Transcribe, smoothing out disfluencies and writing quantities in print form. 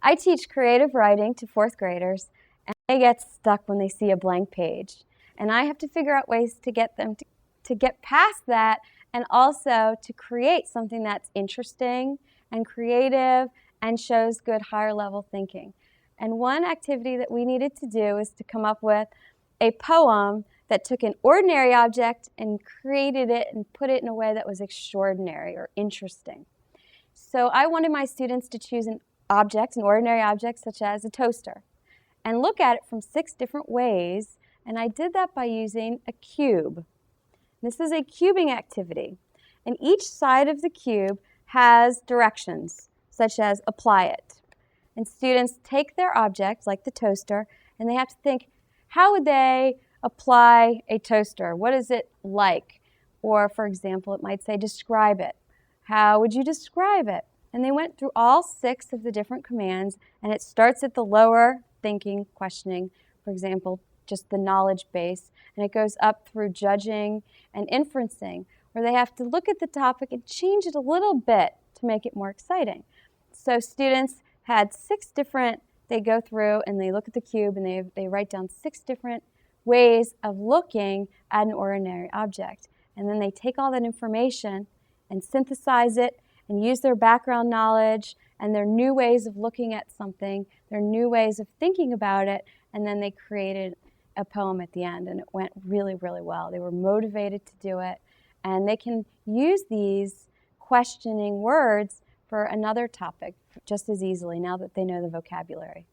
I teach creative writing to fourth graders, and they get stuck when they see a blank page. And I have to figure out ways to get them to get past that, and also to create something that's interesting and creative and shows good higher level thinking. And one activity that we needed to do is to come up with a poem that took an ordinary object and created it and put it in a way that was extraordinary or interesting. So I wanted my students to choose an object, an ordinary object such as a toaster, and look at it from 6 different ways, and I did that by using a cube. This is a cubing activity, and each side of the cube has directions, such as apply it. And students take their object, like the toaster, and they have to think, how would they apply a toaster? What is it like? Or, for example, it might say, describe it. How would you describe it? And they went through all 6 of the different commands, and it starts at the lower thinking, questioning, for example, just the knowledge base, and it goes up through judging and inferencing, where they have to look at the topic and change it a little bit to make it more exciting. So students had 6 different, they go through and they look at the cube and they write down 6 different ways of looking at an ordinary object. And then they take all that information and synthesize it and use their background knowledge and their new ways of looking at something, their new ways of thinking about it, and then they created a poem at the end, and it went really, really well. They were motivated to do it, and they can use these questioning words for another topic just as easily now that they know the vocabulary.